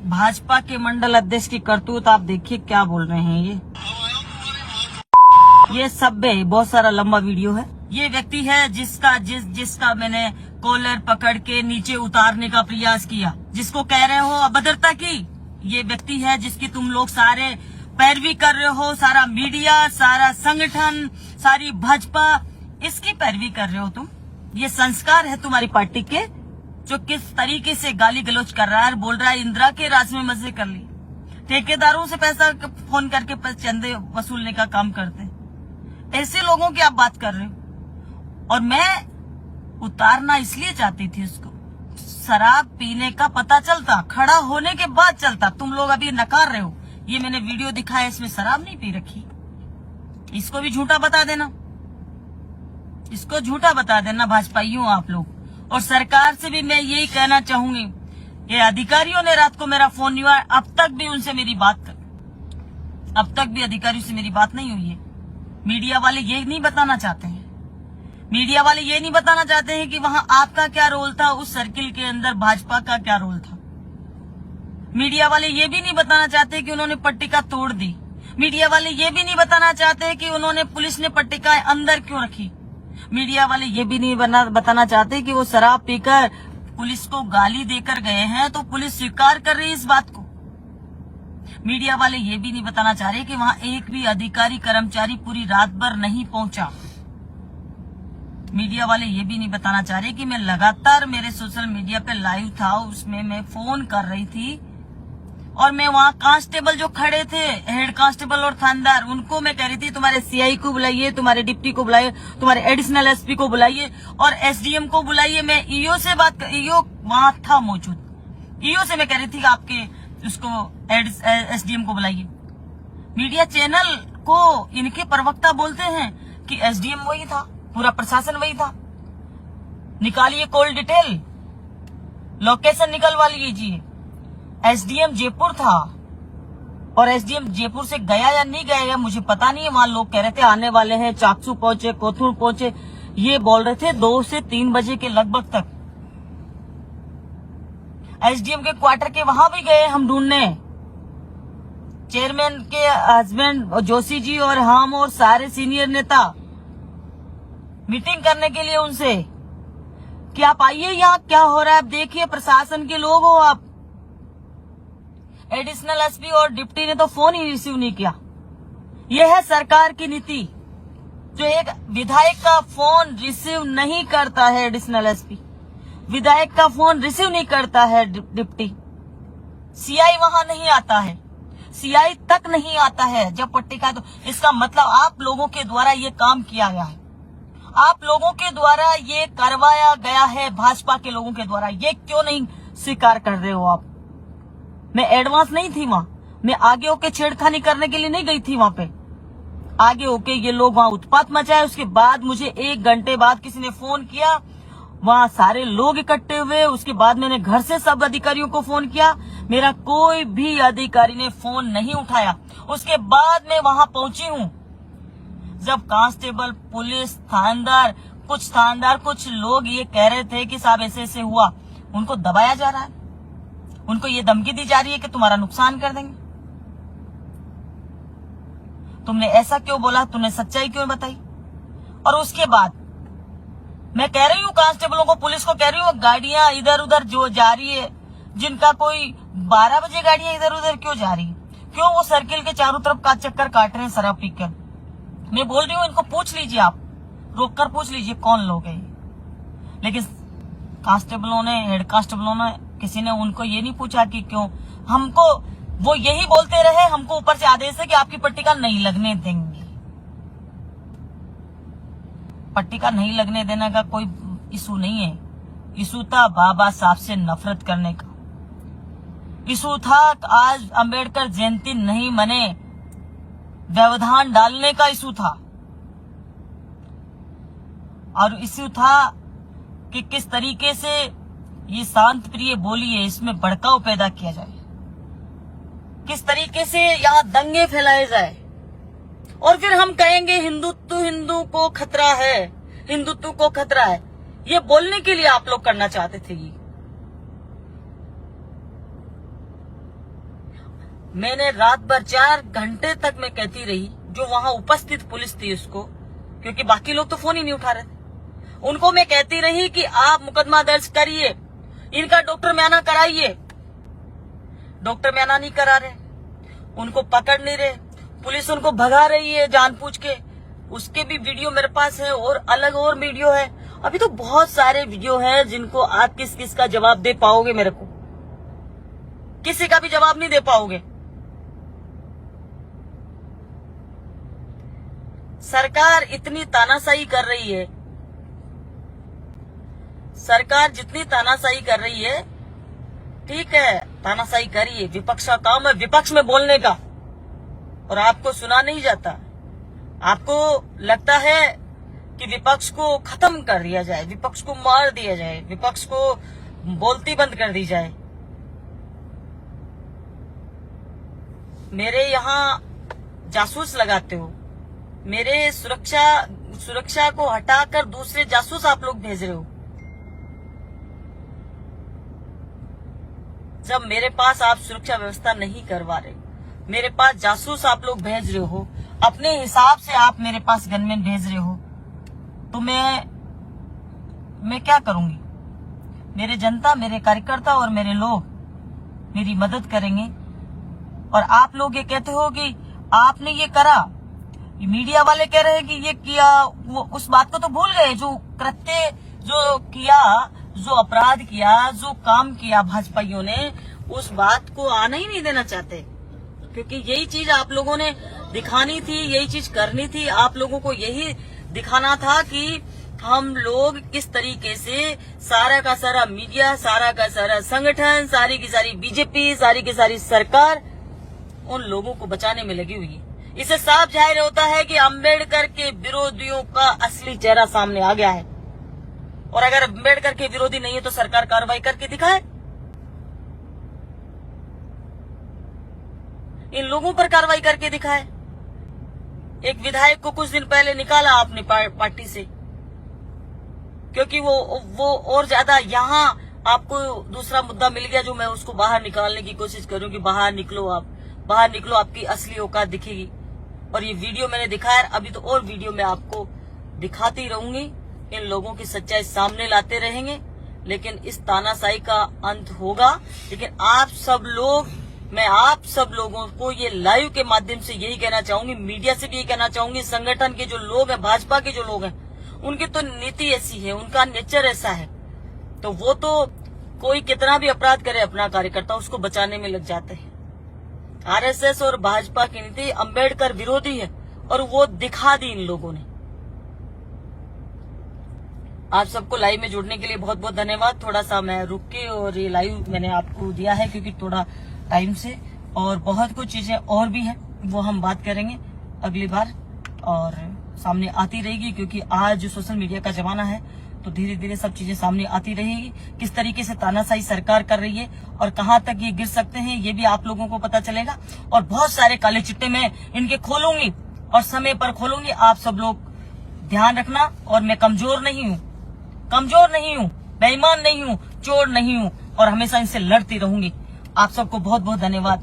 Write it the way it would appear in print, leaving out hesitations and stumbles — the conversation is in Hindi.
भाजपा के मंडल अध्यक्ष की करतूत आप देखिए क्या बोल रहे हैं। ये सभ्य है, बहुत सारा लंबा वीडियो है। ये व्यक्ति है जिसका मैंने कॉलर पकड़ के नीचे उतारने का प्रयास किया, जिसको कह रहे हो अभद्रता की। ये व्यक्ति है जिसकी तुम लोग सारे पैरवी कर रहे हो, सारा मीडिया, सारा संगठन, सारी भाजपा, इसकी पैरवी कर रहे हो तुम। ये संस्कार है तुम्हारी पार्टी के, जो किस तरीके से गाली गलौज कर रहा है, बोल रहा है इंदिरा के राज में मजे कर ली, ठेकेदारों से पैसा फोन करके चंदे वसूलने का काम करते हैं। ऐसे लोगों की आप बात कर रहे हो। और मैं उतारना इसलिए चाहती थी उसको, शराब पीने का पता चलता, खड़ा होने के बाद चलता। तुम लोग अभी नकार रहे हो। ये मैंने वीडियो दिखाया, इसमें शराब नहीं पी रखी। इसको भी झूठा बता देना, इसको झूठा बता देना भाजपाइयों आप लोग। और सरकार से भी मैं यही कहना चाहूंगी, ये अधिकारियों ने रात को मेरा फोन नहीं हुआ, अब तक भी उनसे मेरी बात अब तक भी अधिकारियों से मेरी बात नहीं हुई है। मीडिया वाले ये नहीं बताना चाहते हैं, मीडिया वाले ये नहीं बताना चाहते हैं कि वहां आपका क्या रोल था, उस सर्किल के अंदर भाजपा का क्या रोल था। मीडिया वाले ये भी नहीं बताना चाहते कि उन्होंने पट्टिका तोड़ दी। मीडिया वाले ये भी नहीं बताना चाहते कि उन्होंने पुलिस ने पट्टिका अंदर क्यों रखी। मीडिया वाले ये भी नहीं बताना चाहते कि वो शराब पीकर पुलिस को गाली देकर गए हैं, तो पुलिस स्वीकार कर रही है इस बात को। मीडिया वाले ये भी नहीं बताना चाह रहे कि वहां एक भी अधिकारी कर्मचारी पूरी रात भर नहीं पहुंचा। मीडिया वाले ये भी नहीं बताना चाह रहे कि मैं लगातार मेरे सोशल मीडिया पे लाइव था, उसमें मैं फोन कर रही थी और मैं वहां कांस्टेबल जो खड़े थे, हेड कांस्टेबल और थानेदार, उनको मैं कह रही थी तुम्हारे सीआई को बुलाइए, तुम्हारे डिप्टी को बुलाइए, तुम्हारे एडिशनल एसपी को बुलाइए और एसडीएम को बुलाइए। मैं ईओ से बात कर, ईओ वहां था मौजूद, ईओ से मैं कह रही थी कि आपके उसको एसडीएम को बुलाइए। मीडिया चैनल को इनके प्रवक्ता बोलते हैं कि एसडीएम वही था, पूरा प्रशासन वही था। निकालिए कॉल डिटेल, लोकेशन निकलवा लीजिए। एसडीएम जयपुर था और एसडीएम जयपुर से गया या नहीं गया मुझे पता नहीं है। वहां लोग कह रहे थे आने वाले हैं, चाकसू पहुंचे, कोथुर पहुंचे, ये बोल रहे थे 2 से 3 बजे के लगभग तक। एसडीएम के क्वार्टर के वहां भी गए हम ढूंढने, चेयरमैन के हस्बैंड जोशी जी और हम और सारे सीनियर नेता मीटिंग करने के लिए उनसे कि आप आइए, यहाँ क्या हो रहा है आप देखिए, प्रशासन के लोग हो आप। एडिशनल एसपी और डिप्टी ने तो फोन ही रिसीव नहीं किया। यह है सरकार की नीति, जो एक विधायक का फोन रिसीव नहीं करता है एडिशनल एसपी, विधायक का फोन रिसीव नहीं करता है डिप्टी, सीआई वहां नहीं आता है, सीआई तक नहीं आता है जब पट्टिका। तो इसका मतलब आप लोगों के द्वारा ये काम किया गया है, आप लोगों के द्वारा ये करवाया गया है, भाजपा के लोगों के द्वारा। ये क्यों नहीं स्वीकार कर रहे हो आप? मैं एडवांस नहीं थी वहां, मैं आगे होके छेड़खानी करने के लिए नहीं गई थी वहां पे। आगे होके ये लोग वहां उत्पात मचाए, उसके बाद मुझे 1 घंटे बाद किसी ने फोन किया, वहां सारे लोग इकट्ठे हुए। उसके बाद मैंने घर से सब अधिकारियों को फोन किया, मेरा कोई भी अधिकारी ने फोन नहीं उठाया। उसके बाद मैं वहां पहुंची हूं जब कांस्टेबल, पुलिस, थानेदार, कुछ लोग ये कह रहे थे कि साहब ऐसे ऐसे हुआ, उनको दबाया जा रहा है, उनको ये धमकी दी जा रही है कि तुम्हारा नुकसान कर देंगे। तुमने ऐसा क्यों बोला, तुमने सच्चाई क्यों बताई? और उसके बाद मैं कह रही हूँ कांस्टेबलों को, पुलिस को कह रही हूँ, गाड़ियां इधर उधर जो जा रही है, जिनका कोई 12 बजे गाड़ियां इधर उधर क्यों जा रही है, क्यों वो सर्किल के चारों तरफ का चक्कर काट रहे हैं शराब पीकर? मैं बोल रही हूँ इनको पूछ लीजिए, आप रोककर पूछ लीजिए कौन लोग हैं। लेकिन कांस्टेबलों ने, हेड कांस्टेबलों ने, किसी ने उनको ये नहीं पूछा कि क्यों। हमको वो यही बोलते रहे, हमको ऊपर से आदेश है कि आपकी पट्टिका नहीं लगने देंगे। पट्टिका नहीं लगने देने का कोई इशू नहीं है, इशू था बाबा साहब से नफरत करने का, इशू था आज अंबेडकर जयंती नहीं मने, व्यवधान डालने का इशू था। और इशू था कि किस तरीके से ये शांत प्रिय बोली है, इसमें भड़काव पैदा किया जाए, किस तरीके से यहाँ दंगे फैलाए जाए, और फिर हम कहेंगे हिंदू को खतरा है, हिंदुत्व को खतरा है। ये बोलने के लिए आप लोग करना चाहते थे। मैंने रात भर 4 घंटे तक मैं कहती रही, जो वहां उपस्थित पुलिस थी उसको, क्योंकि बाकी लोग तो फोन ही नहीं उठा रहे थे, उनको मैं कहती रही कि आप मुकदमा दर्ज करिए, इनका डॉक्टर म्याना कराइए। डॉक्टर म्याना नहीं करा रहे, उनको पकड़ नहीं रहे, पुलिस उनको भगा रही है जानबूझ के। उसके भी वीडियो मेरे पास है और अलग और वीडियो है। अभी तो बहुत सारे वीडियो हैं जिनको आप किस किस का जवाब दे पाओगे, मेरे को किसी का भी जवाब नहीं दे पाओगे। सरकार इतनी तानाशाही कर रही है, सरकार जितनी तानाशाही कर रही है, ठीक है तानाशाही करिए, विपक्ष का काम है विपक्ष में बोलने का, और आपको सुना नहीं जाता। आपको लगता है कि विपक्ष को खत्म कर दिया जाए, विपक्ष को मार दिया जाए, विपक्ष को बोलती बंद कर दी जाए। मेरे यहाँ जासूस लगाते हो, मेरे सुरक्षा को हटाकर दूसरे जासूस आप लोग भेज रहे हो। जब मेरे पास आप सुरक्षा व्यवस्था नहीं करवा रहे, मेरे पास जासूस आप लोग भेज रहे हो, अपने हिसाब से आप मेरे पास गनमैन भेज रहे हो, तो मैं क्या करूंगी? मेरे जनता, मेरे कार्यकर्ता और मेरे लोग मेरी मदद करेंगे। और आप लोग ये कहते हो कि आपने ये करा, मीडिया वाले कह रहे हैं कि ये किया, वो उस बात को तो भूल गए। जो कृत्य जो किया, जो अपराध किया, जो काम किया भाजपाइयों ने, उस बात को आना ही नहीं देना चाहते, क्योंकि यही चीज आप लोगों ने दिखानी थी, यही चीज करनी थी। आप लोगों को यही दिखाना था कि हम लोग किस तरीके से सारा का सारा मीडिया, सारा का सारा संगठन, सारी की सारी बीजेपी, सारी की सारी सरकार उन लोगों को बचाने में लगी हुई है। इससे साफ जाहिर होता है कि अंबेडकर के विरोधियों का असली चेहरा सामने आ गया है। और अगर अंबेडकर के विरोधी नहीं है तो सरकार कार्रवाई करके दिखाए, इन लोगों पर कार्रवाई करके दिखाए। एक विधायक को कुछ दिन पहले निकाला आपने पार्टी से, क्योंकि वो और ज्यादा, यहाँ आपको दूसरा मुद्दा मिल गया जो मैं उसको बाहर निकालने की कोशिश करूंगी। बाहर निकलो, आप बाहर निकलो, आपकी असली औकात दिखेगी। और ये वीडियो मैंने दिखाया, अभी तो और वीडियो मैं आपको दिखाती रहूंगी। इन लोगों की सच्चाई सामने लाते रहेंगे, लेकिन इस तानाशाही का अंत होगा। लेकिन आप सब लोग, मैं आप सब लोगों को ये लाइव के माध्यम से यही कहना चाहूंगी, मीडिया से भी यही कहना चाहूंगी, संगठन के जो लोग हैं, भाजपा के जो लोग हैं, उनकी तो नीति ऐसी है, उनका नेचर ऐसा है, तो वो तो कोई कितना भी अपराध करे अपना कार्यकर्ता, उसको बचाने में लग जाते हैं। आरएसएस और भाजपा की नीति अंबेडकर विरोधी है, और वो दिखा दी इन लोगों ने। आप सबको लाइव में जुड़ने के लिए बहुत बहुत धन्यवाद। थोड़ा सा मैं रुक के और ये लाइव मैंने आपको दिया है क्योंकि थोड़ा टाइम से, और बहुत कुछ चीजें और भी हैं, वो हम बात करेंगे अगली बार और सामने आती रहेगी, क्योंकि आज जो सोशल मीडिया का जमाना है तो धीरे धीरे सब चीजें सामने आती रहेगी। किस तरीके से तानाशाही सरकार कर रही है और कहां तक ये गिर सकते हैं, ये भी आप लोगों को पता चलेगा। और बहुत सारे काले चिट्टे मैं इनके खोलूंगी और समय पर खोलूंगी। आप सब लोग ध्यान रखना। और मैं कमजोर नहीं हूँ, बेईमान नहीं हूँ, चोर नहीं हूँ, और हमेशा इनसे लड़ती रहूंगी। आप सबको बहुत बहुत धन्यवाद।